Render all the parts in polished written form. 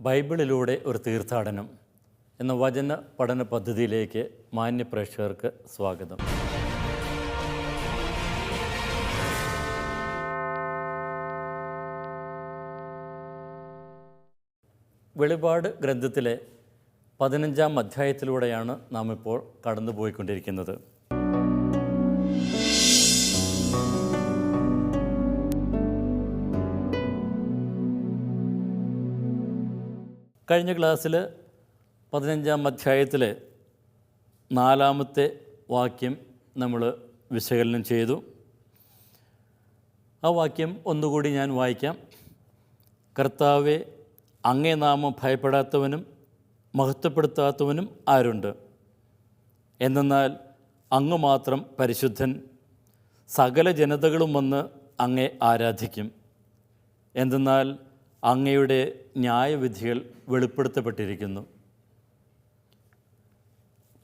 ബൈബിളിലൂടെ ഒരു തീർത്ഥാടനം എന്ന വചന പഠന പദ്ധതിയിലേക്ക് മാന്യ പ്രേക്ഷകർക്ക് സ്വാഗതം. വെളിപാട് ഗ്രന്ഥത്തിലെ 15-ാം അധ്യായത്തിലൂടെയാണ് നാം ഇപ്പോൾ കടന്നുപോയിക്കൊണ്ടിരിക്കുന്നത്. കഴിഞ്ഞ ക്ലാസ്സിൽ 15-ാം അധ്യായത്തിലെ 4-ാമത്തെ വാക്യം നമ്മൾ വിശകലനം ചെയ്തു. ആ വാക്യം ഒന്നുകൂടി ഞാൻ വായിക്കാം. കർത്താവെ, അങ്ങേ നാമം ഭയപ്പെടാത്തവനും മഹത്വപ്പെടുത്താത്തവനും ആരുണ്ട്? എന്തെന്നാൽ അങ്ങ് മാത്രം പരിശുദ്ധൻ. സകല ജനതകളും വന്ന് അങ്ങേ ആരാധിക്കും. എന്തെന്നാൽ അങ്ങയുടെ ന്യായവിധികൾ വെളിപ്പെടുത്തപ്പെട്ടിരിക്കുന്നു.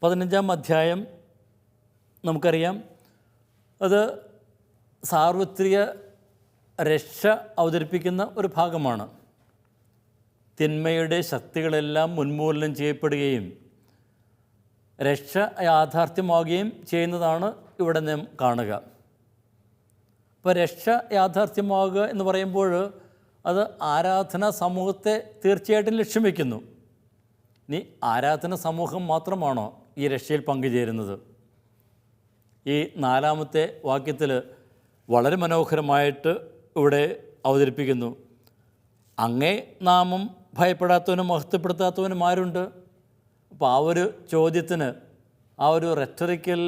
15-ാം അധ്യായം നമുക്കറിയാം, അത് സാർവത്രിക രക്ഷ അവതരിപ്പിക്കുന്ന ഒരു ഭാഗമാണ്. തിന്മയുടെ ശക്തികളെല്ലാം ഉന്മൂലനം ചെയ്യപ്പെടുകയും രക്ഷ യാഥാർത്ഥ്യമാവുകയും ചെയ്യുന്നതാണ് ഇവിടെ നാം കാണുക. അപ്പോൾ രക്ഷ യാഥാർത്ഥ്യമാവുക എന്ന് പറയുമ്പോൾ അത് ആരാധനാ സമൂഹത്തെ തീർച്ചയായിട്ടും ലക്ഷ്യം വയ്ക്കുന്നു. ഇനി ആരാധന സമൂഹം മാത്രമാണോ ഈ രക്ഷയിൽ പങ്കുചേരുന്നത്? ഈ 4-ാമത്തെ വാക്യത്തിൽ വളരെ മനോഹരമായിട്ട് ഇവിടെ അവതരിപ്പിക്കുന്നു. അങ്ങേ നാമം ഭയപ്പെടാത്തവനും മഹത്വപ്പെടുത്താത്തവനും ആരുണ്ട്? അപ്പോൾ ആ ഒരു ചോദ്യത്തിന്, ആ ഒരു റെറ്ററിക്കൽ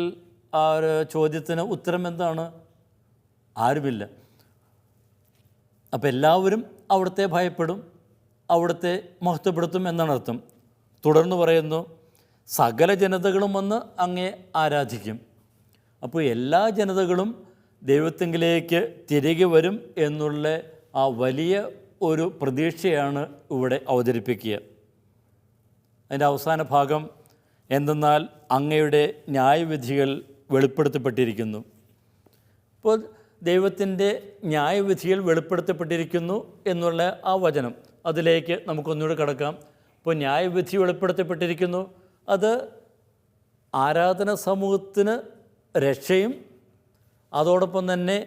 ആ ഒരു ചോദ്യത്തിന് ഉത്തരം എന്താണ്? ആരുമില്ല. അപ്പോൾ എല്ലാവരും അവിടുത്തെ ഭയപ്പെടും, അവിടുത്തെ മഹത്വപ്പെടുത്തും എന്നാണ് അർത്ഥം. തുടർന്ന് പറയുന്നു, സകല ജനതകളും വന്ന് അങ്ങേ ആരാധിക്കും. അപ്പോൾ എല്ലാ ജനതകളും ദൈവത്തിങ്കിലേക്ക് തിരികെ വരും എന്നുള്ള ആ വലിയ ഒരു പ്രതീക്ഷയാണ് ഇവിടെ അവതരിപ്പിക്കുക. അതിൻ്റെ അവസാന ഭാഗം, എന്തെന്നാൽ അങ്ങയുടെ ന്യായവിധികൾ വെളിപ്പെടുത്തപ്പെട്ടിരിക്കുന്നു. ഇപ്പോൾ ദൈവത്തിൻ്റെ ന്യായവിധികൾ വെളിപ്പെടുത്തപ്പെട്ടിരിക്കുന്നു എന്നുള്ള ആ വചനം, അതിലേക്ക് നമുക്കൊന്നുകൂടി കടക്കാം. ഇപ്പോൾ ന്യായവിധി വെളിപ്പെടുത്തപ്പെട്ടിരിക്കുന്നു, അത് ആരാധന സമൂഹത്തിന് രക്ഷയും അതോടൊപ്പം തന്നെ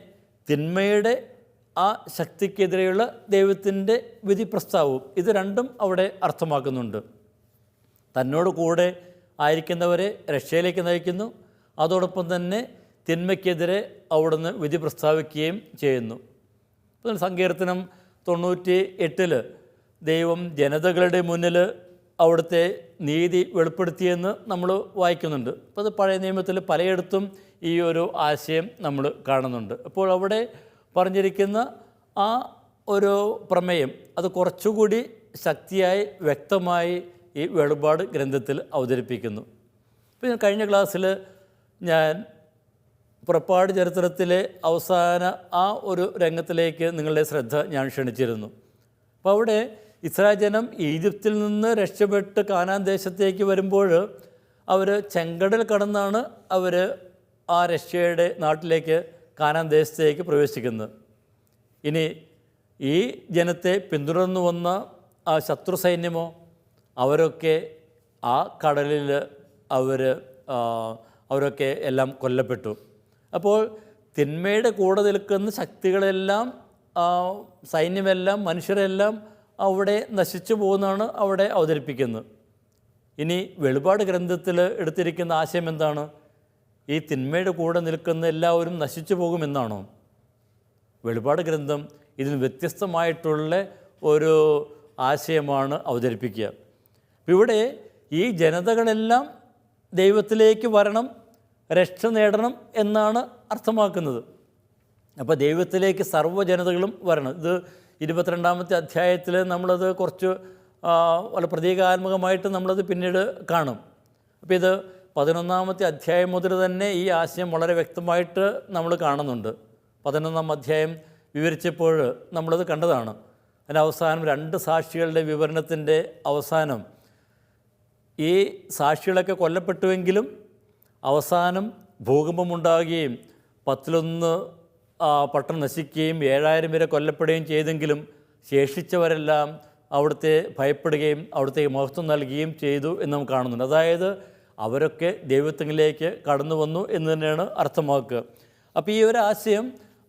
തിന്മയുടെ ആ ശക്തിക്കെതിരെയുള്ള ദൈവത്തിൻ്റെ വിധി പ്രസ്താവവും, ഇത് രണ്ടും അവിടെ അർത്ഥമാക്കുന്നുണ്ട്. തന്നോട് കൂടെ ആയിരിക്കുന്നവരെ രക്ഷയിലേക്ക് നയിക്കുന്നു, അതോടൊപ്പം തന്നെ തിന്മയ്ക്കെതിരെ അവിടുന്ന് വിധി പ്രസ്താവിക്കുകയും ചെയ്യുന്നു. അപ്പോൾ സങ്കീർത്തനം 98 ദൈവം ജനതകളുടെ മുന്നിൽ അവിടുത്തെ നീതി വെളിപ്പെടുത്തിയെന്ന് നമ്മൾ വായിക്കുന്നുണ്ട്. അപ്പോൾ അത് പഴയ നിയമത്തിൽ പലയിടത്തും ഈ ഒരു ആശയം നമ്മൾ കാണുന്നുണ്ട്. അപ്പോൾ അവിടെ പറഞ്ഞിരിക്കുന്ന ആ ഒരു പ്രമേയം അത് കുറച്ചുകൂടി ശക്തിയായി വ്യക്തമായി ഈ വെളിപാട് ഗ്രന്ഥത്തിൽ അവതരിപ്പിക്കുന്നു. ഇപ്പോൾ കഴിഞ്ഞ ക്ലാസ്സിൽ ഞാൻ പുറപ്പാട് ചരിത്രത്തിലെ അവസാന ആ ഒരു രംഗത്തിലേക്ക് നിങ്ങളുടെ ശ്രദ്ധ ഞാൻ ക്ഷണിച്ചിരുന്നു. അപ്പോൾ അവിടെ ഇസ്രായേൽ ജനം ഈജിപ്തിൽ നിന്ന് രക്ഷപ്പെട്ട് കാനാൻ ദേശത്തേക്ക് വരുമ്പോൾ അവർ ചെങ്കടൽ കടന്നാണ് അവർ ആ രക്ഷയുടെ നാട്ടിലേക്ക് കാനാൻ ദേശത്തേക്ക് പ്രവേശിക്കുന്നത്. ഇനി ഈ ജനത്തെ പിന്തുടർന്നു വന്ന ആ ശത്രു സൈന്യമോ, അവരൊക്കെ ആ കടലിൽ അവരൊക്കെ എല്ലാം കൊല്ലപ്പെട്ടു. അപ്പോൾ തിന്മയുടെ കൂടെ നിൽക്കുന്ന ശക്തികളെല്ലാം, സൈന്യമെല്ലാം, മനുഷ്യരെല്ലാം അവിടെ നശിച്ചു പോകുന്നതാണ് അവിടെ അവതരിപ്പിക്കുന്നത്. ഇനി വെളിപാട് ഗ്രന്ഥത്തിൽ എടുത്തിരിക്കുന്ന ആശയം എന്താണ്? ഈ തിന്മയുടെ കൂടെ നിൽക്കുന്ന എല്ലാവരും നശിച്ചു പോകുമെന്നാണോ? വെളിപാട് ഗ്രന്ഥം ഇതിന് വ്യത്യസ്തമായിട്ടുള്ള ഒരു ആശയമാണ് അവതരിപ്പിക്കുക. ഇവിടെ ഈ ജനതകളെല്ലാം ദൈവത്തിലേക്ക് വരണം, രക്ഷ നേടണം എന്നാണ് അർത്ഥമാക്കുന്നത്. അപ്പോൾ ദൈവത്തിലേക്ക് സർവ്വജനതകളും വരണം. ഇത് 22-ാമത്തെ അധ്യായത്തിൽ നമ്മളത് കുറച്ച് വളരെ പ്രതീകാത്മകമായിട്ട് നമ്മളത് പിന്നീട് കാണും. അപ്പോൾ ഇത് 11-ാമത്തെ അധ്യായം മുതൽ തന്നെ ഈ ആശയം വളരെ വ്യക്തമായിട്ട് നമ്മൾ കാണുന്നുണ്ട്. 11-ാം അധ്യായം വിവരിച്ചപ്പോൾ നമ്മളത് കണ്ടതാണ്. അതിൻ്റെ അവസാനം 2 സാക്ഷികളുടെ വിവരണത്തിൻ്റെ അവസാനം ഈ സാക്ഷികളൊക്കെ കൊല്ലപ്പെട്ടുവെങ്കിലും അവസാനം ഭൂകമ്പമുണ്ടാകുകയും 10-1 പട്ടണം നശിക്കുകയും 7000 വരെ കൊല്ലപ്പെടുകയും ചെയ്തെങ്കിലും ശേഷിച്ചവരെല്ലാം അവിടുത്തെ ഭയപ്പെടുകയും അവിടുത്തെ മഹത്വം നൽകുകയും ചെയ്തു എന്ന് നാം കാണുന്നുണ്ട്. അതായത് അവരൊക്കെ ദൈവത്തിലേക്ക് കടന്നു വന്നു എന്ന് തന്നെയാണ് അർത്ഥമാക്കുക. അപ്പോൾ ഈ ഒരു ആശയം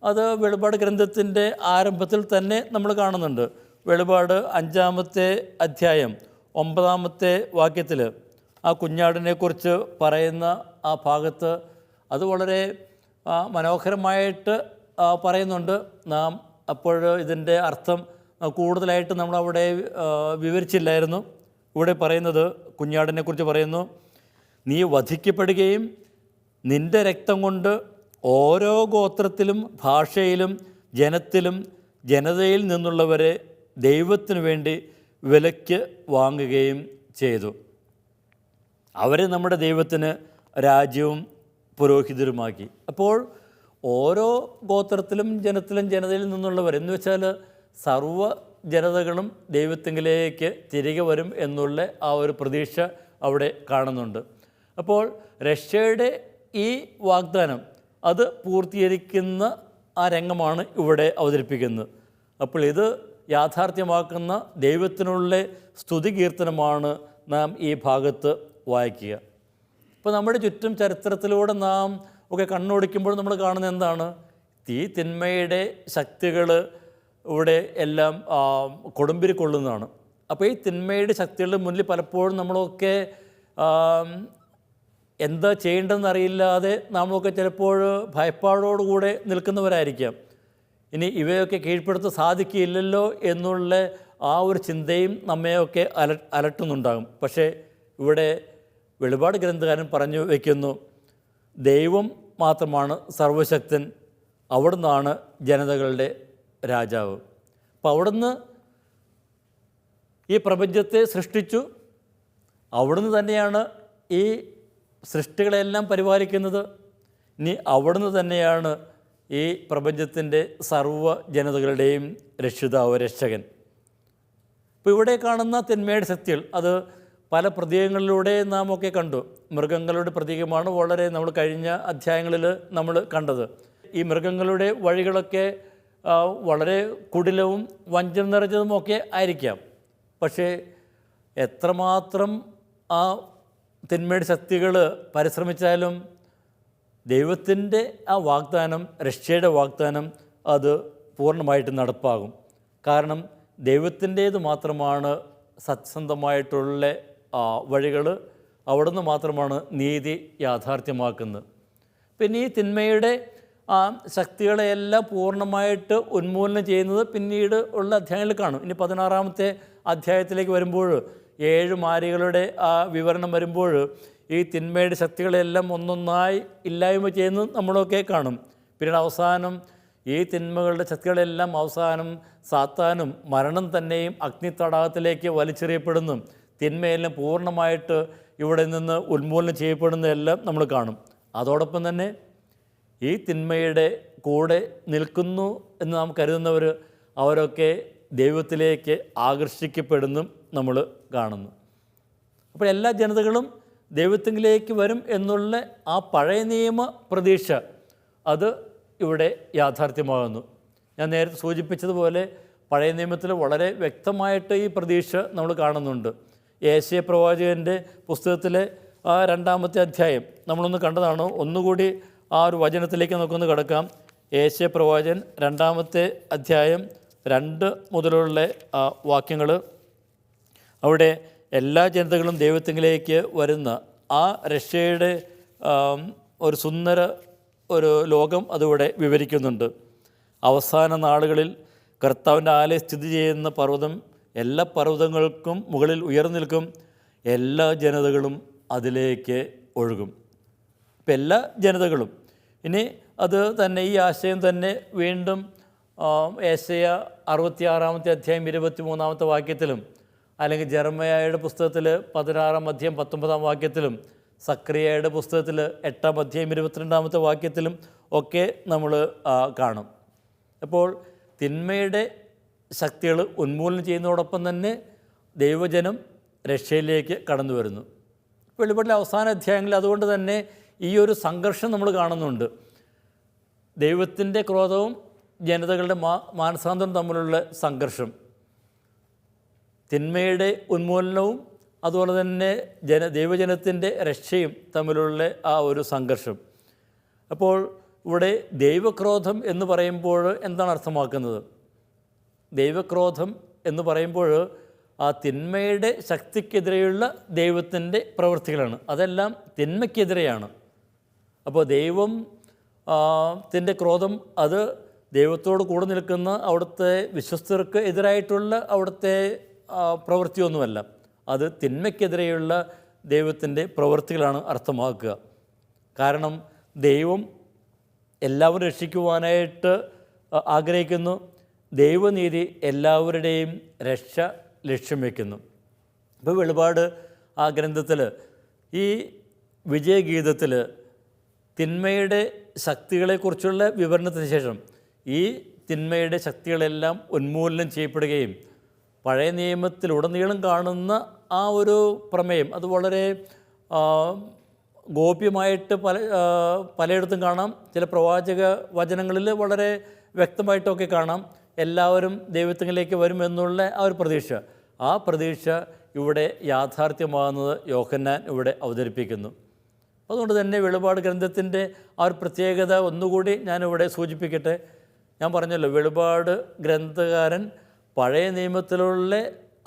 അത് വെളിപാട് ഗ്രന്ഥത്തിൻ്റെ ആരംഭത്തിൽ തന്നെ നമ്മൾ കാണുന്നുണ്ട്. വെളിപാട് 5-ാമത്തെ അധ്യായം 9-ാമത്തെ വാക്യത്തിൽ ആ കുഞ്ഞാടിനെക്കുറിച്ച് പറയുന്ന ആ ഭാഗത്ത് അത് വളരെ മനോഹരമായിട്ട് പറയുന്നുണ്ട്. നാം അപ്പോൾ ഇതിൻ്റെ അർത്ഥം കൂടുതലായിട്ട് നമ്മളവിടെ വിവരിച്ചില്ലായിരുന്നു. ഇവിടെ പറയുന്നത് കുഞ്ഞാടിനെക്കുറിച്ച് പറയുന്നു, നീ വധിക്കപ്പെടുകയും നിൻ്റെ രക്തം കൊണ്ട് ഓരോ ഗോത്രത്തിലും ഭാഷയിലും ജനത്തിലും ജനതയിൽ നിന്നുള്ളവരെ ദൈവത്തിനു വേണ്ടി വിലയ്ക്ക് വാങ്ങുകയും ചെയ്തു. അവരെ നമ്മുടെ ദൈവത്തിന് രാജ്യവും പുരോഹിതരുമാക്കി. അപ്പോൾ ഓരോ ഗോത്രത്തിലും ജനത്തിലും ജനതയിൽ നിന്നുള്ളവർ എന്ന് വെച്ചാൽ സർവ്വ ജനതകളും ദൈവത്തിങ്കിലേക്ക് തിരികെ വരും എന്നുള്ള ആ ഒരു പ്രതീക്ഷ അവിടെ കാണുന്നുണ്ട്. അപ്പോൾ രക്ഷയുടെ ഈ വാഗ്ദാനം അത് പൂർത്തീകരിക്കുന്ന ആ രംഗമാണ് ഇവിടെ അവതരിപ്പിക്കുന്നത്. അപ്പോൾ ഇത് യാഥാർത്ഥ്യമാക്കുന്ന ദൈവത്തിനുള്ള സ്തുതി കീർത്തനമാണ് നാം ഈ ഭാഗത്ത് വായിക്കുക. ഇപ്പോൾ നമ്മുടെ ചുറ്റും ചരിത്രത്തിലൂടെ നാം ഒക്കെ കണ്ണോടിക്കുമ്പോൾ നമ്മൾ കാണുന്നത് എന്താണ്? ഈ തിന്മയുടെ ശക്തികൾ ഇവിടെ എല്ലാം കൊടുമ്പിരി കൊള്ളുന്നതാണ്. അപ്പോൾ ഈ തിന്മയുടെ ശക്തികളുടെ മുന്നിൽ പലപ്പോഴും നമ്മളൊക്കെ എന്താ ചെയ്യേണ്ടതെന്ന് അറിയില്ലാതെ നമ്മളൊക്കെ ചിലപ്പോൾ ഭയപ്പാടോടുകൂടെ നിൽക്കുന്നവരായിരിക്കാം. ഇനി ഇവയൊക്കെ കീഴ്പ്പെടുത്താൻ സാധിക്കില്ലല്ലോ എന്നുള്ള ആ ഒരു ചിന്തയും നമ്മയൊക്കെ അലട്ടുന്നുണ്ടാകും. പക്ഷേ ഇവിടെ വെളിപാട് ഗ്രന്ഥകാരൻ പറഞ്ഞു വയ്ക്കുന്നു, ദൈവം മാത്രമാണ് സർവശക്തൻ, അവിടുന്നാണ് ജനതകളുടെ രാജാവ്. അപ്പോൾ അവിടുന്ന് ഈ പ്രപഞ്ചത്തെ സൃഷ്ടിച്ചു, അവിടുന്ന് തന്നെയാണ് ഈ സൃഷ്ടികളെല്ലാം പരിപാലിക്കുന്നത്. ഇനി അവിടുന്ന് തന്നെയാണ് ഈ പ്രപഞ്ചത്തിൻ്റെ സർവ്വ ജനതകളുടെയും രക്ഷിതാവ്, രക്ഷകൻ. ഇപ്പോൾ ഇവിടെ കാണുന്ന തിന്മയുടെ ശക്തികൾ അത് പല പ്രതീകങ്ങളിലൂടെ നാം ഒക്കെ കണ്ടു. മൃഗങ്ങളുടെ പ്രതീകമാണ് വളരെ നമ്മൾ കഴിഞ്ഞ അധ്യായങ്ങളിൽ നമ്മൾ കണ്ടത്. ഈ മൃഗങ്ങളുടെ വഴികളൊക്കെ വളരെ കുടിലവും വഞ്ചന നിറഞ്ഞതുമൊക്കെ ആയിരിക്കാം. പക്ഷേ എത്രമാത്രം ആ തിന്മയുടെ ശക്തികൾ പരിശ്രമിച്ചാലും ദൈവത്തിൻ്റെ ആ വാഗ്ദാനം, രക്ഷയുടെ വാഗ്ദാനം അത് പൂർണ്ണമായിട്ട് നടപ്പാകും. കാരണം ദൈവത്തിൻ്റേത് മാത്രമാണ് സത്യസന്ധമായിട്ടുള്ള വഴികൾ, അവിടുന്ന് മാത്രമാണ് നീതി യാഥാർത്ഥ്യമാക്കുന്നത്. പിന്നെ ഈ തിന്മയുടെ ആ ശക്തികളെയെല്ലാം പൂർണ്ണമായിട്ട് ഉന്മൂലനം ചെയ്യുന്നത് പിന്നീട് ഉള്ള അധ്യായങ്ങളിൽ കാണും. ഇനി 16-ാമത്തെ അധ്യായത്തിലേക്ക് വരുമ്പോൾ 7 മാരികളുടെ ആ വിവരണം വരുമ്പോൾ ഈ തിന്മയുടെ ശക്തികളെല്ലാം ഒന്നൊന്നായി ഇല്ലായ്മ ചെയ്യുന്നത് നമ്മളൊക്കെ കാണും. പിന്നീട് അവസാനം ഈ തിന്മകളുടെ ശക്തികളെല്ലാം അവസാനം സാത്താനും മരണം തന്നെയും അഗ്നിത്തടാകത്തിലേക്ക് വലിച്ചെറിയപ്പെടുന്നു. തിന്മയെല്ലാം പൂർണ്ണമായിട്ട് ഇവിടെ നിന്ന് ഉന്മൂലനം ചെയ്യപ്പെടുന്നതെല്ലാം നമ്മൾ കാണും. അതോടൊപ്പം തന്നെ ഈ തിന്മയുടെ കൂടെ നിൽക്കുന്നു എന്ന് നാം കരുതുന്നവർ അവരൊക്കെ ദൈവത്തിലേക്ക് ആകർഷിക്കപ്പെടുന്നു നമ്മൾ കാണുന്നു. അപ്പോൾ എല്ലാ ജനതകളും ദൈവത്തിലേക്ക് വരും എന്നുള്ള ആ പഴയ നിയമ പ്രതീക്ഷ അത് ഇവിടെ യാഥാർത്ഥ്യമാകുന്നു. ഞാൻ നേരത്തെ സൂചിപ്പിച്ചതുപോലെ പഴയ നിയമത്തിൽ വളരെ വ്യക്തമായിട്ട് ഈ പ്രതീക്ഷ നമ്മൾ കാണുന്നുണ്ട്. യേശയ്യാ പ്രവാചകൻ്റെ പുസ്തകത്തിലെ ആ 2-ാമത്തെ അധ്യായം നമ്മളൊന്ന് കണ്ടതാണ്. ഒന്നുകൂടി ആ ഒരു വചനത്തിലേക്ക് നമുക്കൊന്ന് കിടക്കാം. യേശയ്യാ പ്രവാചകൻ 2-ാമത്തെ അധ്യായം 2 മുതലുള്ള വാക്യങ്ങൾ. അവിടെ എല്ലാ ജനതകളും ദൈവത്തിലേക്ക് വരുന്ന ആ രക്ഷയുടെ ഒരു സുന്ദര ഒരു ലോകം അതിവിടെ വിവരിക്കുന്നുണ്ട്. അവസാന നാളുകളിൽ കർത്താവിൻ്റെ ആലയം സ്ഥിതി ചെയ്യുന്ന പർവ്വതം എല്ലാ പർവ്വതങ്ങൾക്കും മുകളിൽ ഉയർന്നു നിൽക്കും, എല്ലാ ജനതകളും അതിലേക്ക് ഒഴുകും. ഇപ്പം എല്ലാ ജനതകളും ഇനി അത് തന്നെ ഈ ആശയം തന്നെ വീണ്ടും യെശയ്യാ 66-ാമത്തെ അധ്യായം 23-ാമത്തെ വാക്യത്തിലും അല്ലെങ്കിൽ ജെറമ്യായുടെ പുസ്തകത്തിൽ 16-ാം അധ്യായം 19-ാം വാക്യത്തിലും സക്രിയയുടെ പുസ്തകത്തിൽ 8-ാം അധ്യായം 22-ാമത്തെ വാക്യത്തിലും ഒക്കെ നമ്മൾ കാണും. അപ്പോൾ തിന്മയുടെ ശക്തികൾ ഉന്മൂലനം ചെയ്യുന്നതോടൊപ്പം തന്നെ ദൈവജനം രക്ഷയിലേക്ക് കടന്നു വരുന്നു. വെളിപാടിലെ അവസാന അധ്യായങ്ങളിൽ അതുകൊണ്ട് തന്നെ ഈ ഒരു സംഘർഷം നമ്മൾ കാണുന്നുണ്ട്. ദൈവത്തിൻ്റെ ക്രോധവും ജനതകളുടെ മാനസാന്തരം തമ്മിലുള്ള സംഘർഷം. തിന്മയുടെ ഉന്മൂലനവും അതുപോലെ തന്നെ ദൈവജനത്തിൻ്റെ രക്ഷയും തമ്മിലുള്ള ആ ഒരു സംഘർഷം. അപ്പോൾ ഇവിടെ ദൈവക്രോധം എന്ന് പറയുമ്പോൾ എന്താണ് അർത്ഥമാക്കുന്നത്? ദൈവക്രോധം എന്ന് പറയുമ്പോൾ ആ തിന്മയുടെ ശക്തിക്കെതിരെയുള്ള ദൈവത്തിൻ്റെ പ്രവൃത്തികളാണ്. അതെല്ലാം തിന്മയ്ക്കെതിരെയാണ്. അപ്പോൾ ദൈവത്തിൻ്റെ ക്രോധം അത് ദൈവത്തോട് കൂടെ നിൽക്കുന്ന അവിടുത്തെ വിശ്വസ്തർക്ക് എതിരായിട്ടുള്ള അവിടുത്തെ പ്രവൃത്തിയൊന്നുമല്ല. അത് തിന്മയ്ക്കെതിരെയുള്ള ദൈവത്തിൻ്റെ പ്രവൃത്തികളാണ് അർത്ഥമാക്കുക. കാരണം ദൈവം എല്ലാവരും രക്ഷിക്കുവാനായിട്ട് ആഗ്രഹിക്കുന്നു. ദൈവനീതി എല്ലാവരുടെയും രക്ഷ ലക്ഷ്യം വയ്ക്കുന്നു. ഇപ്പോൾ വെളിപാട് ആ ഗ്രന്ഥത്തിൽ ഈ വിജയഗീതത്തിൽ തിന്മയുടെ ശക്തികളെക്കുറിച്ചുള്ള വിവരണത്തിന് ശേഷം ഈ തിന്മയുടെ ശക്തികളെല്ലാം ഉന്മൂലനം ചെയ്യപ്പെടുകയും പഴയ നിയമത്തിലുടനീളം കാണുന്ന ആ ഒരു പ്രമേയം അത് വളരെ ഗോപ്യമായിട്ട് പലയിടത്തും കാണാം. ചില പ്രവാചക വചനങ്ങളിൽ വളരെ വ്യക്തമായിട്ടൊക്കെ കാണാം. എല്ലാവരും ദൈവത്തിലേക്ക് വരുമെന്നുള്ള ആ ഒരു പ്രതീക്ഷ, ആ പ്രതീക്ഷ ഇവിടെ യാഥാർത്ഥ്യമാകുന്നത് യോഹന്നാൻ ഇവിടെ അവതരിപ്പിക്കുന്നു. അതുകൊണ്ട് തന്നെ വെളിപാട് ഗ്രന്ഥത്തിൻ്റെ ആ ഒരു പ്രത്യേകത ഒന്നുകൂടി ഞാനിവിടെ സൂചിപ്പിക്കട്ടെ. ഞാൻ പറഞ്ഞല്ലോ, വെളിപാട് ഗ്രന്ഥകാരൻ പഴയ നിയമത്തിലുള്ള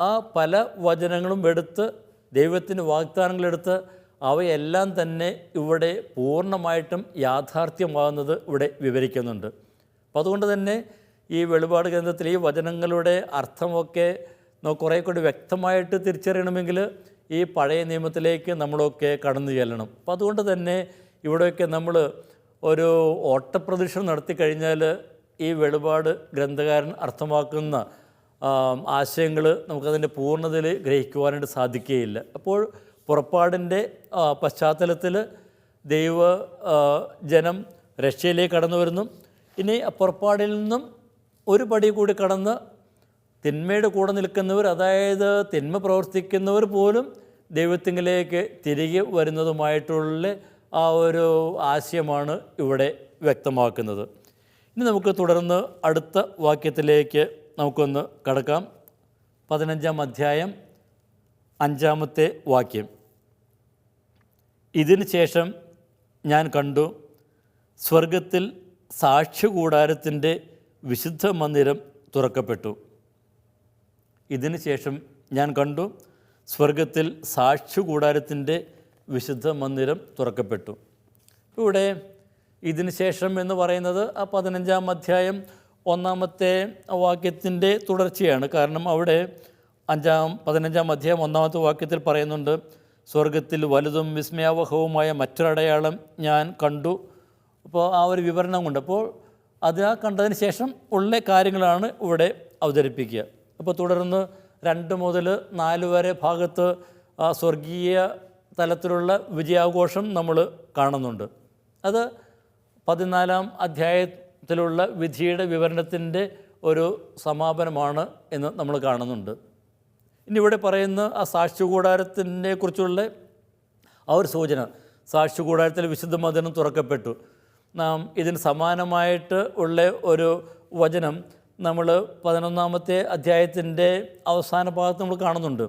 ആ പല വചനങ്ങളും എടുത്ത് ദൈവത്തിൻ്റെ വാഗ്ദാനങ്ങളെടുത്ത് അവയെല്ലാം തന്നെ ഇവിടെ പൂർണ്ണമായിട്ടും യാഥാർത്ഥ്യമാകുന്നത് ഇവിടെ വിവരിക്കുന്നുണ്ട്. അപ്പം അതുകൊണ്ട് തന്നെ ഈ വെളിപാട് ഗ്രന്ഥത്തിൽ ഈ വചനങ്ങളുടെ അർത്ഥമൊക്കെ കുറേ കൂടി വ്യക്തമായിട്ട് തിരിച്ചറിയണമെങ്കിൽ ഈ പഴയ നിയമത്തിലേക്ക് നമ്മളൊക്കെ കടന്നു ചെല്ലണം. അപ്പം അതുകൊണ്ട് തന്നെ ഇവിടെയൊക്കെ നമ്മൾ ഒരു ഓട്ടപ്രദക്ഷിണം നടത്തി കഴിഞ്ഞാൽ ഈ വെളിപാട് ഗ്രന്ഥകാരൻ അർത്ഥമാക്കുന്ന ആശയങ്ങൾ നമുക്കതിൻ്റെ പൂർണ്ണതയിൽ ഗ്രഹിക്കുവാനായിട്ട് സാധിക്കുകയില്ല. അപ്പോൾ പുറപ്പാടിൻ്റെ പശ്ചാത്തലത്തിൽ ദൈവ ജനം രക്ഷയിലേക്ക് കടന്നു വരുന്നു. ഇനി പുറപ്പാടിൽ നിന്നും ഒരു പടി കൂടി കടന്ന് തിന്മയുടെ കൂടെ നിൽക്കുന്നവർ, അതായത് തിന്മ പ്രവർത്തിക്കുന്നവർ പോലും ദൈവത്തിങ്കിലേക്ക് തിരികെ വരുന്നതുമായിട്ടുള്ള ആ ഒരു ആശയമാണ് ഇവിടെ വ്യക്തമാക്കുന്നത്. ഇനി നമുക്ക് തുടർന്ന് അടുത്ത വാക്യത്തിലേക്ക് നമുക്കൊന്ന് കടക്കാം. 15-ാം അധ്യായം 5-ാമത്തെ വാക്യം. ഇതിന് ശേഷം ഞാൻ കണ്ടു, സ്വർഗത്തിൽ സാക്ഷ്യകൂടാരത്തിൻ്റെ വിശുദ്ധ മന്ദിരം തുറക്കപ്പെട്ടു. ഇതിന് ശേഷം ഞാൻ കണ്ടു, സ്വർഗത്തിൽ സാക്ഷ്യകൂടാരത്തിൻ്റെ വിശുദ്ധ മന്ദിരം തുറക്കപ്പെട്ടു. ഇവിടെ ഇതിന് ശേഷം എന്ന് പറയുന്നത് ആ 15-ാം അധ്യായം 1-ാമത്തെ വാക്യത്തിൻ്റെ തുടർച്ചയാണ്. കാരണം അവിടെ 15-ാം അധ്യായം 1-ാമത്തെ വാക്യത്തിൽ പറയുന്നുണ്ട്, സ്വർഗത്തിൽ വലുതും വിസ്മയാവഹവുമായ മറ്റൊരടയാളം ഞാൻ കണ്ടു. അപ്പോൾ ആ ഒരു വിവരണം കൊണ്ട് അപ്പോൾ അത് ആ കണ്ടതിന് ശേഷം ഉള്ള കാര്യങ്ങളാണ് ഇവിടെ അവതരിപ്പിക്കുക. അപ്പോൾ തുടർന്ന് 2 മുതൽ 4 വരെ ഭാഗത്ത് ആ സ്വർഗീയ തലത്തിലുള്ള വിജയാഘോഷം നമ്മൾ കാണുന്നുണ്ട്. അത് 14-ാം അധ്യായത്തിലുള്ള വിധിയുടെ വിവരണത്തിൻ്റെ ഒരു സമാപനമാണ് എന്ന് നമ്മൾ കാണുന്നുണ്ട്. ഇനി ഇവിടെ പറയുന്ന ആ സാക്ഷ്യകൂടാരത്തിനെ കുറിച്ചുള്ള ആ ഒരു സൂചന, സാക്ഷ്യകൂടാരത്തിൽ വിശുദ്ധ മന്ദിരം തുറക്കപ്പെട്ടു. നാം ഇതിന് സമാനമായിട്ട് ഉള്ള ഒരു വചനം നമ്മൾ 11-ാമത്തെ അധ്യായത്തിൻ്റെ അവസാന ഭാഗത്ത് നമ്മൾ കാണുന്നുണ്ട്.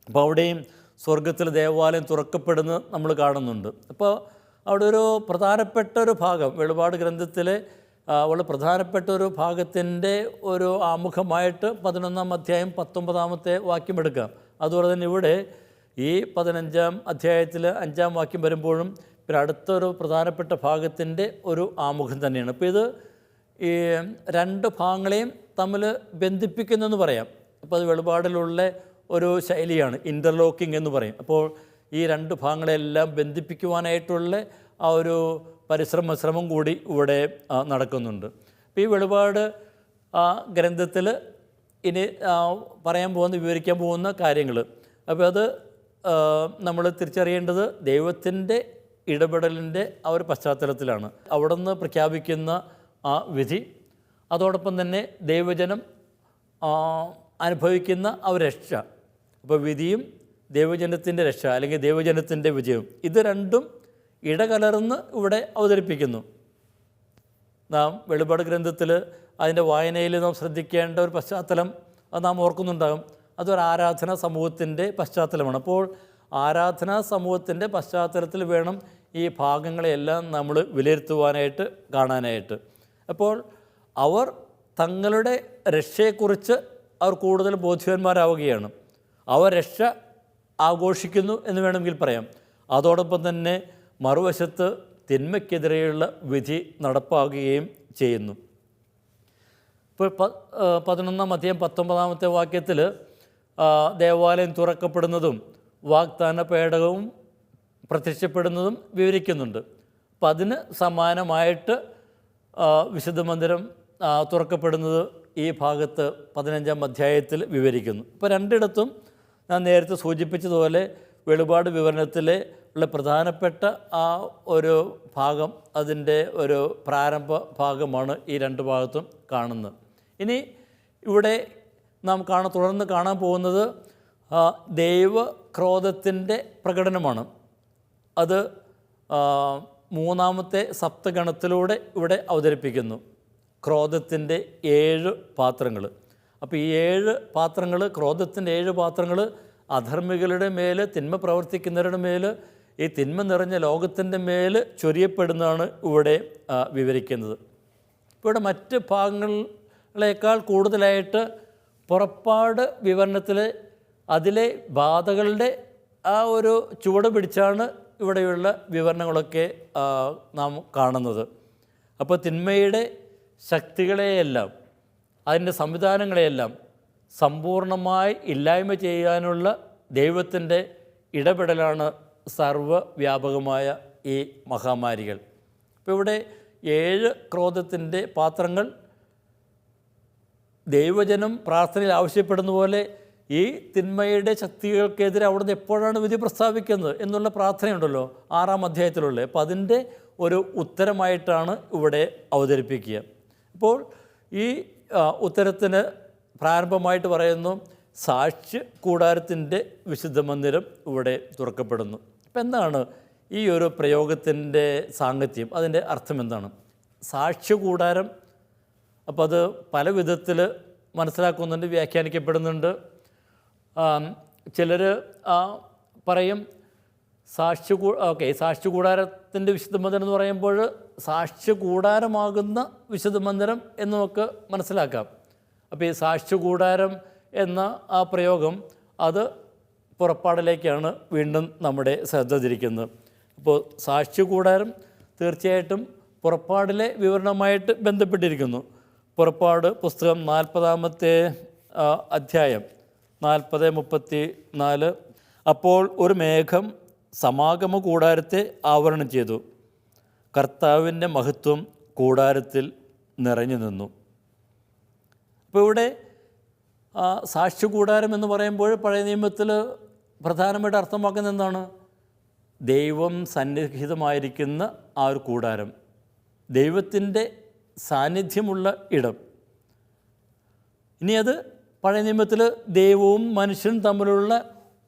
അപ്പോൾ അവിടെയും സ്വർഗത്തിൽ ദേവാലയം തുറക്കപ്പെടുന്നത് നമ്മൾ കാണുന്നുണ്ട്. അപ്പോൾ അവിടെ ഒരു പ്രധാനപ്പെട്ട ഒരു ഭാഗം, വെളിപാട് ഗ്രന്ഥത്തിലെ വളരെ പ്രധാനപ്പെട്ട ഒരു ഭാഗത്തിൻ്റെ ഒരു ആമുഖമായിട്ട് 11-ാം അധ്യായം 19-ാമത്തെ വാക്യം എടുക്കാം. അതുപോലെ തന്നെ ഇവിടെ ഈ 15-ാം അധ്യായത്തിൽ 5-ാം വാക്യം വരുമ്പോഴും പിന്നെ അടുത്തൊരു പ്രധാനപ്പെട്ട ഭാഗത്തിൻ്റെ ഒരു ആമുഖം തന്നെയാണ്. അപ്പോൾ ഇത് ഈ 2 ഭാഗങ്ങളെയും തമ്മിൽ ബന്ധിപ്പിക്കുന്നെന്ന് പറയാം. അപ്പോൾ അത് വെളിപാടിലുള്ള ഒരു ശൈലിയാണ്, ഇൻ്റർലോക്കിംഗ് എന്ന് പറയും. അപ്പോൾ ഈ 2 ഭാഗങ്ങളെല്ലാം ബന്ധിപ്പിക്കുവാനായിട്ടുള്ള ആ ഒരു ശ്രമം കൂടി ഇവിടെ നടക്കുന്നുണ്ട്. അപ്പോൾ ഈ വെളിപാട് ഗ്രന്ഥത്തിൽ ഇനി വിവരിക്കാൻ പോകുന്ന കാര്യങ്ങൾ, അപ്പോൾ അത് നമ്മൾ തിരിച്ചറിയേണ്ടത് ദൈവത്തിൻ്റെ ഇടപെടലിൻ്റെ ആ ഒരു പശ്ചാത്തലത്തിലാണ്. അവിടെ നിന്ന് പ്രഖ്യാപിക്കുന്ന ആ വിധി, അതോടൊപ്പം തന്നെ ദൈവജനം അനുഭവിക്കുന്ന ആ ഒരു രക്ഷ. അപ്പോൾ വിധിയും ദൈവജനത്തിൻ്റെ രക്ഷ അല്ലെങ്കിൽ ദൈവജനത്തിൻ്റെ വിജയവും, ഇത് രണ്ടും ഇടകലർന്ന് ഇവിടെ അവതരിപ്പിക്കുന്നു. നാം വെളിപാട് ഗ്രന്ഥത്തിൽ അതിൻ്റെ വായനയിൽ നാം ശ്രദ്ധിക്കേണ്ട ഒരു പശ്ചാത്തലം അത് നാം ഓർക്കുന്നുണ്ടാകും. അതൊരു ആരാധനാ സമൂഹത്തിൻ്റെ പശ്ചാത്തലമാണ്. അപ്പോൾ ആരാധനാ സമൂഹത്തിൻ്റെ പശ്ചാത്തലത്തിൽ വേണം ഈ ഭാഗങ്ങളെയെല്ലാം നമ്മൾ വിലയിരുത്തുവാനായിട്ട്, കാണാനായിട്ട്. അപ്പോൾ അവർ തങ്ങളുടെ രക്ഷയെക്കുറിച്ച് അവർ കൂടുതൽ ബോധ്യവാന്മാരാവുകയാണ്. അവർ രക്ഷ ആഘോഷിക്കുന്നു എന്ന് വേണമെങ്കിൽ പറയാം. അതോടൊപ്പം തന്നെ മറുവശത്ത് തിന്മയ്ക്കെതിരെയുള്ള വിധി നടപ്പാക്കുകയും ചെയ്യുന്നു. ഇപ്പോൾ 11-ാം അധ്യായം 19-ാമത്തെ വാക്യത്തിൽ ദേവാലയം തുറക്കപ്പെടുന്നതും വാഗ്ദാന പേടകവും പ്രത്യക്ഷപ്പെടുന്നതും വിവരിക്കുന്നുണ്ട്. അപ്പം അതിന് സമാനമായിട്ട് വിശുദ്ധ മന്ദിരം തുറക്കപ്പെടുന്നത് ഈ ഭാഗത്ത് 15-ാം അധ്യായത്തിൽ വിവരിക്കുന്നു. ഇപ്പോൾ രണ്ടിടത്തും ഞാൻ നേരത്തെ സൂചിപ്പിച്ചതുപോലെ വെളിപാട് വിവരണത്തിലെ ഉള്ള പ്രധാനപ്പെട്ട ആ ഒരു ഭാഗം, അതിൻ്റെ ഒരു പ്രാരംഭ ഭാഗമാണ് ഈ രണ്ട് ഭാഗത്തും കാണുന്നത്. ഇനി ഇവിടെ നാം തുടർന്ന് കാണാൻ പോകുന്നത് ദൈവക്രോധത്തിൻ്റെ പ്രകടനമാണ്. അത് 3-ാമത്തെ സപ്തഗണത്തിലൂടെ ഇവിടെ അവതരിപ്പിക്കുന്നു. ക്രോധത്തിൻ്റെ 7 പാത്രങ്ങൾ. അപ്പോൾ ഈ 7 പാത്രങ്ങൾ, ക്രോധത്തിൻ്റെ 7 പാത്രങ്ങൾ അധർമ്മികളുടെ മേൽ, തിന്മ പ്രവർത്തിക്കുന്നവരുടെ മേൽ, ഈ തിന്മ നിറഞ്ഞ ലോകത്തിൻ്റെ മേൽ ചൊരിയപ്പെടുന്നതാണ് ഇവിടെ വിവരിക്കുന്നത്. ഇവിടെ മറ്റ് ഭാഗങ്ങളേക്കാൾ കൂടുതലായിട്ട് പുറപ്പാട് വിവരണത്തിൽ അതിലെ ബാധകളുടെ ആ ഒരു ചുവട് പിടിച്ചാണ് ഇവിടെയുള്ള വിവരണങ്ങളൊക്കെ നാം കാണുന്നത്. അപ്പോൾ തിന്മയുടെ ശക്തികളെയെല്ലാം, അതിൻ്റെ സംവിധാനങ്ങളെയെല്ലാം സമ്പൂർണമായി ഇല്ലായ്മ ചെയ്യാനുള്ള ദൈവത്തിൻ്റെ ഇടപെടലാണ് സർവ്വവ്യാപകമായ ഈ മഹാമാരികൾ. ഇപ്പോൾ ഇവിടെ 7 ക്രോധത്തിൻ്റെ പാത്രങ്ങൾ ദൈവജനം പ്രാർത്ഥനയിൽ ആവശ്യപ്പെടുന്ന പോലെ ഈ തിന്മയുടെ ശക്തികൾക്കെതിരെ അവിടുന്ന് എപ്പോഴാണ് വിധി പ്രസ്താവിക്കുന്നത് എന്നുള്ള പ്രാർത്ഥനയുണ്ടല്ലോ 6-ാം അധ്യായത്തിലുള്ള. അപ്പോൾ അതിൻ്റെ ഒരു ഉത്തരമായിട്ടാണ് ഇവിടെ അവതരിപ്പിക്കുക. അപ്പോൾ ഈ ഉത്തരത്തിന് പ്രാരംഭമായിട്ട് പറയുന്നു, സാക്ഷ്യ കൂടാരത്തിൻ്റെ വിശുദ്ധ മന്ദിരം ഇവിടെ തുറക്കപ്പെടുന്നു. അപ്പം എന്താണ് ഈ ഒരു പ്രയോഗത്തിൻ്റെ സാങ്കത്യം, അതിൻ്റെ അർത്ഥം എന്താണ്? സാക്ഷ്യ കൂടാരം, അപ്പോൾ അത് പല വിധത്തിൽ മനസ്സിലാക്കുന്നുണ്ട്, വ്യാഖ്യാനിക്കപ്പെടുന്നുണ്ട്. ചിലർ പറയും സാക്ഷ്യ കൂടാരത്തിൻ്റെ വിശുദ്ധ മന്ദിരം എന്ന് പറയുമ്പോൾ സാക്ഷ്യ കൂടാരമാകുന്ന വിശുദ്ധ മന്ദിരം എന്ന് നമുക്ക് മനസ്സിലാക്കാം. അപ്പോൾ ഈ സാക്ഷ്യ കൂടാരം എന്ന ആ പ്രയോഗം അത് പുറപ്പാടിലേക്കാണ് വീണ്ടും നമ്മുടെ ശ്രദ്ധ തിരിക്കുന്നത്. അപ്പോൾ സാക്ഷ്യ കൂടാരം തീർച്ചയായിട്ടും പുറപ്പാടിലെ വിവരണമായിട്ട് ബന്ധപ്പെട്ടിരിക്കുന്നു. പുറപ്പാട് പുസ്തകം 40-ാമത്തെ അധ്യായം 40:34. അപ്പോൾ ഒരു മേഘം സമാഗമ കൂടാരത്തെ ആവരണം ചെയ്തു, കർത്താവിൻ്റെ മഹത്വം കൂടാരത്തിൽ നിറഞ്ഞു നിന്നു. അപ്പോൾ ഇവിടെ സാക്ഷ്യ കൂടാരം എന്ന് പറയുമ്പോൾ പഴയ നിയമത്തിൽ പ്രധാനമായിട്ട് അർത്ഥമാക്കുന്നത് എന്താണ്? ദൈവം സന്നിഹിതമായിരിക്കുന്ന ആ ഒരു കൂടാരം, ദൈവത്തിൻ്റെ സാന്നിധ്യമുള്ള ഇടം. ഇനി അത് പഴയ നിയമത്തിൽ ദൈവവും മനുഷ്യനും തമ്മിലുള്ള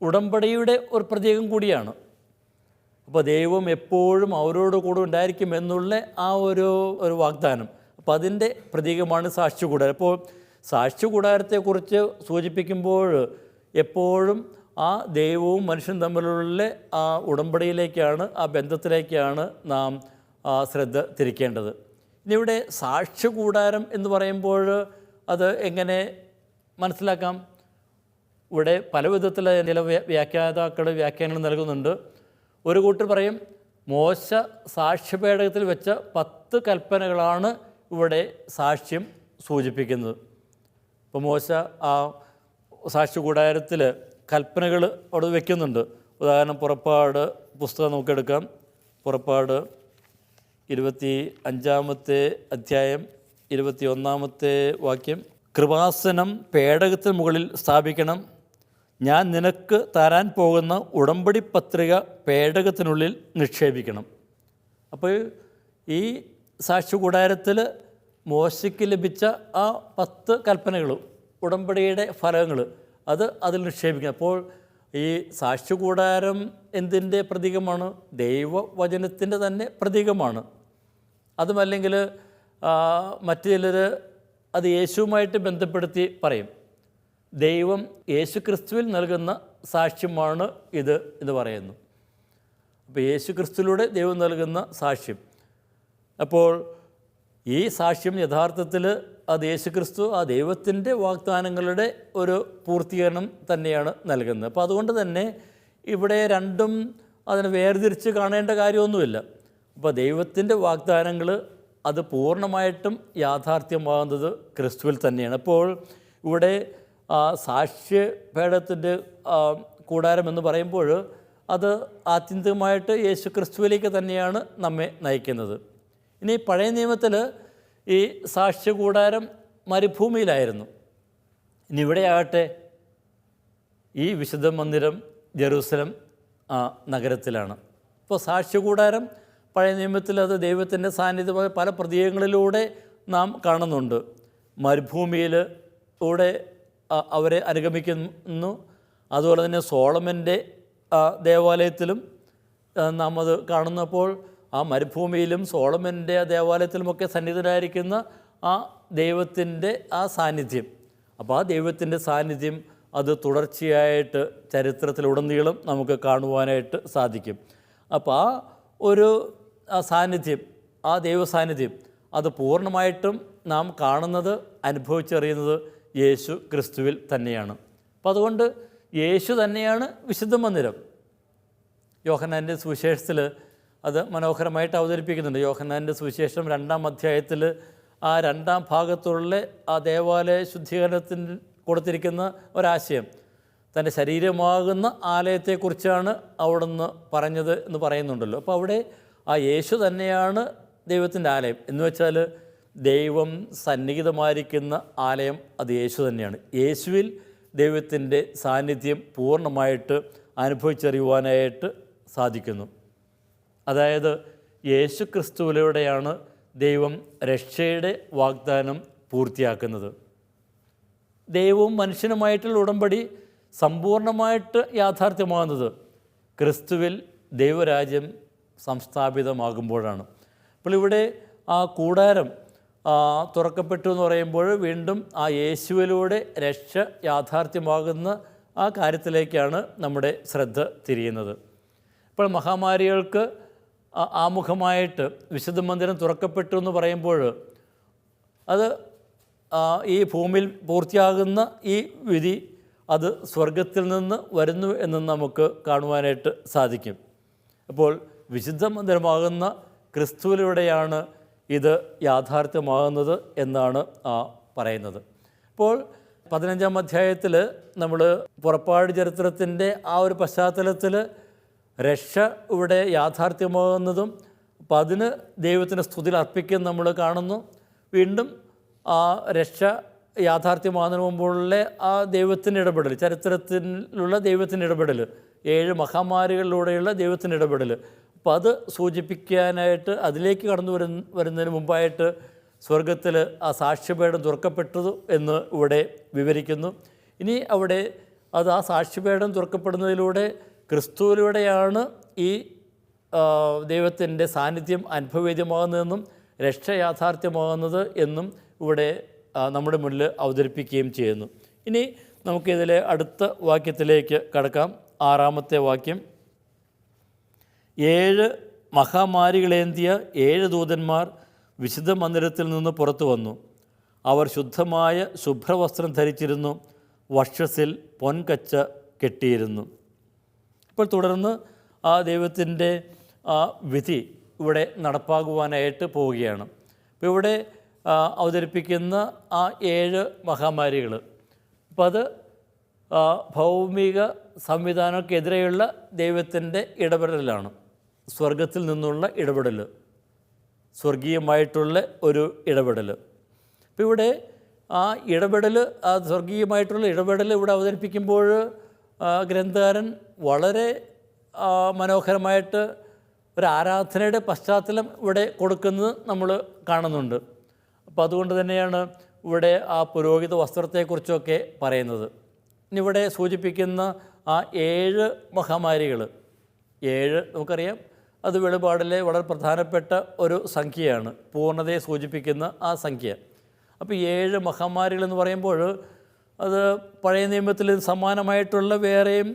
ഉടമ്പടിയുടെ ഒരു പ്രതീകം കൂടിയാണ്. അപ്പോൾ ദൈവം എപ്പോഴും അവരോട് കൂടെ ഉണ്ടായിരിക്കും എന്നുള്ള ആ ഒരു വാഗ്ദാനം, അപ്പോൾ അതിൻ്റെ പ്രതീകമാണ് സാക്ഷ്യ കൂടാരം. അപ്പോൾ സാക്ഷ്യ കൂടാരത്തെക്കുറിച്ച് സൂചിപ്പിക്കുമ്പോൾ എപ്പോഴും ആ ദൈവവും മനുഷ്യനും തമ്മിലുള്ള ആ ഉടമ്പടിയിലേക്കാണ്, ആ ബന്ധത്തിലേക്കാണ് നാം ശ്രദ്ധ തിരിക്കേണ്ടത്. ഇനി ഇവിടെ സാക്ഷ്യ കൂടാരം എന്ന് പറയുമ്പോൾ അത് എങ്ങനെ മനസ്സിലാക്കാം? ഇവിടെ പല വിധത്തിൽ ചില വ്യാഖ്യാതാക്കളുടെ വ്യാഖ്യാനങ്ങൾ നൽകുന്നുണ്ട്. ഒരു കൂട്ടർ പറയും മോശ സാക്ഷ്യപേടകത്തിൽ വെച്ച 10 കൽപ്പനകളാണ് ഇവിടെ സാക്ഷ്യം സൂചിപ്പിക്കുന്നത്. ഇപ്പോൾ മോശ ആ സാക്ഷ്യ കൂടാരത്തിൽ കൽപ്പനകൾ അവിടെ വയ്ക്കുന്നുണ്ട്. ഉദാഹരണം പുറപ്പാട് പുസ്തകം നമുക്കെടുക്കാം. പുറപ്പാട് 25-ാമത്തെ അധ്യായം 21-ാമത്തെ വാക്യം. കൃപാസനം പേടകത്തിന് മുകളിൽ സ്ഥാപിക്കണം, ഞാൻ നിനക്ക് തരാൻ പോകുന്ന ഉടമ്പടി പത്രിക പേടകത്തിനുള്ളിൽ നിക്ഷേപിക്കണം. അപ്പോൾ ഈ സാക്ഷ്യ കൂടാരത്തിൽ മോശയ്ക്ക് ലഭിച്ച ആ 10 കൽപ്പനകളും ഉടമ്പടിയുടെ ഫലങ്ങൾ അത് അതിൽ നിക്ഷേപിക്കണം. അപ്പോൾ ഈ സാക്ഷ്യ കൂടാരം എന്തിൻ്റെ പ്രതീകമാണ്? ദൈവവചനത്തിൻ്റെ തന്നെ പ്രതീകമാണ്. അതുമല്ലെങ്കിൽ മറ്റു ചിലർ അത് യേശുവുമായിട്ട് ബന്ധപ്പെടുത്തി പറയും. ദൈവം യേശുക്രിസ്തുവിൽ നൽകുന്ന സാക്ഷ്യമാണ് ഇത് എന്ന് പറയുന്നു. അപ്പോൾ യേശുക്രിസ്തുവിലൂടെ ദൈവം നൽകുന്ന സാക്ഷ്യം. അപ്പോൾ ഈ സാക്ഷ്യം യഥാർത്ഥത്തിൽ അത് യേശുക്രിസ്തു ആ ദൈവത്തിൻ്റെ വാഗ്ദാനങ്ങളുടെ ഒരു പൂർത്തീകരണം തന്നെയാണ് നൽകുന്നത്. അപ്പോൾ അതുകൊണ്ട് തന്നെ ഇവിടെ രണ്ടും അതിനെ വേർതിരിച്ച് കാണേണ്ട കാര്യമൊന്നുമില്ല. അപ്പോൾ ദൈവത്തിൻ്റെ വാഗ്ദാനങ്ങൾ അത് പൂർണ്ണമായിട്ടും യാഥാർത്ഥ്യമാകുന്നത് ക്രിസ്തുവിൽ തന്നെയാണ്. അപ്പോൾ ഇവിടെ സാക്ഷ്യപീഠത്തിൻ്റെ കൂടാരം എന്ന് പറയുമ്പോൾ അത് ആത്യന്തികമായിട്ട് യേശു ക്രിസ്തുവിലേക്ക് തന്നെയാണ് നമ്മെ നയിക്കുന്നത്. ഇനി പഴയ നിയമത്തിൽ ഈ സാക്ഷ്യകൂടാരം മരുഭൂമിയിലായിരുന്നു. ഇനി ഇവിടെയാകട്ടെ ഈ വിശുദ്ധ മന്ദിരം ജെറൂസലം നഗരത്തിലാണ്. ഇപ്പോൾ സാക്ഷ്യകൂടാരം പഴയ നിയമത്തിൽ അത് ദൈവത്തിൻ്റെ സാന്നിധ്യമായ പല പ്രതീകങ്ങളിലൂടെ നാം കാണുന്നുണ്ട്. മരുഭൂമിയിലൂടെ അവരെ അനുഗമിക്കുന്നു. അതുപോലെ തന്നെ സോളമൻ്റെ ദേവാലയത്തിലും നാം അത് കാണുന്നപ്പോൾ ആ മരുഭൂമിയിലും സോളമൻ്റെ ദേവാലയത്തിലുമൊക്കെ സന്നിധനായിരിക്കുന്ന ആ ദൈവത്തിൻ്റെ ആ സാന്നിധ്യം. അപ്പോൾ ആ ദൈവത്തിൻ്റെ സാന്നിധ്യം അത് തുടർച്ചയായിട്ട് ചരിത്രത്തിലുടനീളം നമുക്ക് കാണുവാനായിട്ട് സാധിക്കും. അപ്പോൾ ആ ഒരു സാന്നിധ്യം, ആ ദൈവസാന്നിധ്യം അത് പൂർണ്ണമായിട്ടും നാം കാണുന്നത് അനുഭവിച്ചറിയുന്നത് യേശു ക്രിസ്തുവിൽ തന്നെയാണ്. അപ്പോൾ അതുകൊണ്ട് യേശു തന്നെയാണ് വിശുദ്ധ മന്ദിരം. യോഹന്നാൻ്റെ സുവിശേഷത്തിൽ അത് മനോഹരമായിട്ട് അവതരിപ്പിക്കുന്നുണ്ട്. യോഹന്നാൻ്റെ സുവിശേഷം 2-ാം അധ്യായത്തിൽ ആ 2-ാം ഭാഗത്തുള്ള ആ ദേവാലയ ശുദ്ധീകരണത്തിന് കൊടുത്തിരിക്കുന്ന ഒരാശയം തൻ്റെ ശരീരമാകുന്ന ആലയത്തെക്കുറിച്ചാണ് അവിടുന്ന് പറഞ്ഞത് എന്ന് പറയുന്നുണ്ടല്ലോ. അപ്പോൾ അവിടെ ആ യേശു തന്നെയാണ് ദൈവത്തിൻ്റെ ആലയം എന്ന് വെച്ചാൽ ദൈവം സന്നിഹിതമായിരിക്കുന്ന ആലയം അത് യേശു തന്നെയാണ്. യേശുവിൽ ദൈവത്തിൻ്റെ സാന്നിധ്യം പൂർണ്ണമായിട്ട് അനുഭവിച്ചറിയുവാനായിട്ട് സാധിക്കുന്നു. അതായത് യേശു ക്രിസ്തുവിലൂടെയാണ് ദൈവം രക്ഷയുടെ വാഗ്ദാനം പൂർത്തിയാക്കുന്നത്. ദൈവവും മനുഷ്യനുമായിട്ടുള്ള ഉടമ്പടി സമ്പൂർണ്ണമായിട്ട് യാഥാർത്ഥ്യമാകുന്നത് ക്രിസ്തുവിൽ ദൈവരാജ്യം സംസ്ഥാപിതമാകുമ്പോഴാണ്. അപ്പോൾ ഇവിടെ ആ കൂടാരം തുറക്കപ്പെട്ടു എന്ന് പറയുമ്പോൾ വീണ്ടും ആ യേശുവിലൂടെ രക്ഷ യാഥാർത്ഥ്യമാകുന്ന ആ കാര്യത്തിലേക്കാണ് നമ്മുടെ ശ്രദ്ധ തിരിയുന്നത്. ഇപ്പോൾ മഹാമാരികൾക്ക് ആമുഖമായിട്ട് വിശുദ്ധ മന്ദിരം തുറക്കപ്പെട്ടു എന്ന് പറയുമ്പോൾ അത് ഈ ഭൂമിയിൽ പൂർത്തിയാകുന്ന ഈ വിധി അത് സ്വർഗത്തിൽ നിന്ന് വരുന്നു എന്ന് നമുക്ക് കാണുവാനായിട്ട് സാധിക്കും. അപ്പോൾ വിശുദ്ധ മന്ദിരമാകുന്ന ക്രിസ്തുവിലൂടെയാണ് ഇത് യാഥാർത്ഥ്യമാകുന്നത് എന്നാണ് പറയുന്നത്. അപ്പോൾ 15-ാം അധ്യായത്തിൽ നമ്മൾ പുറപ്പാട് ചരിത്രത്തിൻ്റെ ആ ഒരു പശ്ചാത്തലത്തിൽ രക്ഷ ഇവിടെ യാഥാർത്ഥ്യമാകുന്നതും അപ്പം അതിന് ദൈവത്തിന് സ്തുതിയിൽ അർപ്പിക്കുന്ന നമ്മൾ കാണുന്നു. വീണ്ടും ആ രക്ഷ യാഥാർത്ഥ്യമാകുന്നതിന് മുമ്പുള്ള ആ ദൈവത്തിൻ്റെ ഇടപെടൽ, ചരിത്രത്തിലുള്ള ദൈവത്തിൻ്റെ ഇടപെടൽ, 7 മഹാമാരികളിലൂടെയുള്ള ദൈവത്തിൻ്റെ ഇടപെടൽ, അപ്പോൾ അത് സൂചിപ്പിക്കാനായിട്ട് അതിലേക്ക് കടന്നു വരുന്നതിന് മുമ്പായിട്ട് സ്വർഗത്തിൽ ആ സാക്ഷ്യപീഠം തുറക്കപ്പെട്ടതു എന്ന് ഇവിടെ വിവരിക്കുന്നു. ഇനി അവിടെ അത് ആ സാക്ഷ്യപീഠം തുറക്കപ്പെടുന്നതിലൂടെ ക്രിസ്തുവിലൂടെയാണ് ഈ ദൈവത്തിൻ്റെ സാന്നിധ്യം അനുഭവവേദ്യമാകുന്നതെന്നും രക്ഷ യാഥാർത്ഥ്യമാകുന്നത് എന്നും ഇവിടെ നമ്മുടെ മുന്നിൽ അവതരിപ്പിക്കുകയും ചെയ്യുന്നു. ഇനി നമുക്കിതിലെ അടുത്ത വാക്യത്തിലേക്ക് കടക്കാം. 6-ാമത്തെ വാക്യം. 7 മഹാമാരികളേന്തിയ 7 ദൂതന്മാർ വിശുദ്ധ മന്ദിരത്തിൽ നിന്ന് പുറത്തു വന്നു. അവർ ശുദ്ധമായ ശുഭ്രവസ്ത്രം ധരിച്ചിരുന്നു, വക്ഷസിൽ പൊൻകച്ച കെട്ടിയിരുന്നു. ഇപ്പോൾ തുടർന്ന് ആ ദൈവത്തിൻ്റെ വിധി ഇവിടെ നടപ്പാകുവാനായിട്ട് പോവുകയാണ്. അപ്പോൾ ഇവിടെ അവതരിപ്പിക്കുന്ന ആ 7 മഹാമാരികൾ, അപ്പോൾ അത് ഭൗമിക സംവിധാനങ്ങൾക്കെതിരെയുള്ള ദൈവത്തിൻ്റെ ഇടപെടലാണ്. സ്വർഗത്തിൽ നിന്നുള്ള ഇടപെടൽ, സ്വർഗീയമായിട്ടുള്ള ഒരു ഇടപെടൽ. അപ്പോൾ ഇവിടെ ആ ഇടപെടൽ, ആ സ്വർഗീയമായിട്ടുള്ള ഇടപെടൽ ഇവിടെ അവതരിപ്പിക്കുമ്പോൾ ഗ്രന്ഥകാരൻ വളരെ മനോഹരമായിട്ട് ഒരു ആരാധനയുടെ പശ്ചാത്തലം ഇവിടെ കൊടുക്കുന്നത് നമ്മൾ കാണുന്നുണ്ട്. അപ്പോൾ അതുകൊണ്ട് തന്നെയാണ് ഇവിടെ ആ പുരോഹിത വസ്ത്രത്തെക്കുറിച്ചൊക്കെ പറയുന്നത്. ഇനി ഇവിടെ സൂചിപ്പിക്കുന്ന ആ 7 മഹാമാരികൾ, 7 നമുക്കറിയാം അത് വെളിപാടിലെ വളരെ പ്രധാനപ്പെട്ട ഒരു സംഖ്യയാണ്, പൂർണ്ണതയെ സൂചിപ്പിക്കുന്ന ആ സംഖ്യ. അപ്പോൾ 7 മഹാമാരികളെന്ന് പറയുമ്പോൾ അത് പഴയ നിയമത്തിൽ സമാനമായിട്ടുള്ള വേറെയും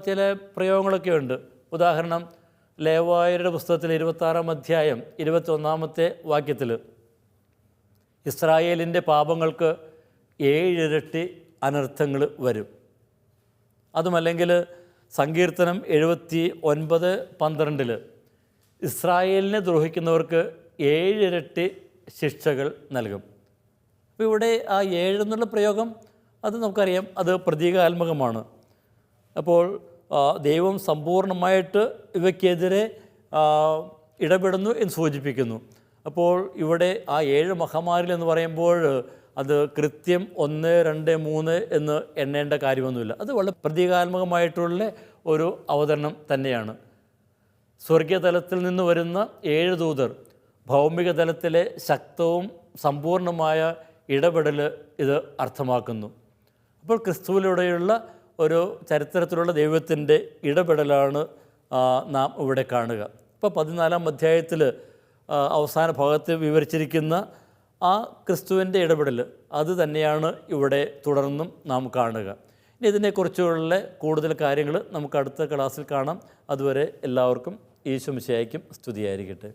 ചില പ്രയോഗങ്ങളൊക്കെ ഉണ്ട്. ഉദാഹരണം, ലേവായരുടെ പുസ്തകത്തിൽ 26-ാം അധ്യായം 21-ാമത്തെ വാക്യത്തിൽ ഇസ്രായേലിൻ്റെ പാപങ്ങൾക്ക് 7 ഇരട്ടി അനർത്ഥങ്ങൾ വരും. അതുമല്ലെങ്കിൽ സങ്കീർത്തനം 79:12 ഇസ്രായേലിനെ ദ്രോഹിക്കുന്നവർക്ക് 7 ഇരട്ടി ശിക്ഷകൾ നൽകും. അപ്പോൾ ഇവിടെ ആ 7 എന്നുള്ള പ്രയോഗം അത് നമുക്കറിയാം, അത് പ്രതീകാത്മകമാണ്. അപ്പോൾ ദൈവം സമ്പൂർണ്ണമായിട്ട് ഇവയ്ക്കെതിരെ ഇടപെടുന്നു എന്ന് സൂചിപ്പിക്കുന്നു. അപ്പോൾ ഇവിടെ ആ 7 മഹാമാരികൾ എന്ന് പറയുമ്പോൾ അത് കൃത്യം 1, 2, 3 എന്ന് എണ്ണേണ്ട കാര്യമൊന്നുമില്ല. അത് വളരെ പ്രതീകാത്മകമായിട്ടുള്ള ഒരു അവതരണം തന്നെയാണ്. സ്വർഗീയതലത്തിൽ നിന്ന് വരുന്ന 7 ദൂതർ ഭൗമിക തലത്തിലെ ശക്തവും സമ്പൂർണമായ ഇടപെടൽ ഇത് അർത്ഥമാക്കുന്നു. അപ്പോൾ ക്രിസ്തുവിലൂടെയുള്ള ഒരു ചരിത്രത്തിലുള്ള ദൈവത്തിൻ്റെ ഇടപെടലാണ് നാം ഇവിടെ കാണുക. ഇപ്പോൾ 14-ാം അധ്യായത്തിൽ അവസാന ഭാഗത്ത് വിവരിച്ചിരിക്കുന്ന ആ ക്രിസ്തുവിൻ്റെ ഇടപെടൽ അത് തന്നെയാണ് ഇവിടെ തുടർന്നും നാം കാണുക. ഇനി ഇതിനെക്കുറിച്ചുള്ള കൂടുതൽ കാര്യങ്ങൾ നമുക്ക് അടുത്ത ക്ലാസ്സിൽ കാണാം. അതുവരെ എല്ലാവർക്കും ഈശോ മിശിഹായ്ക്കും സ്തുതിയായിരിക്കട്ടെ.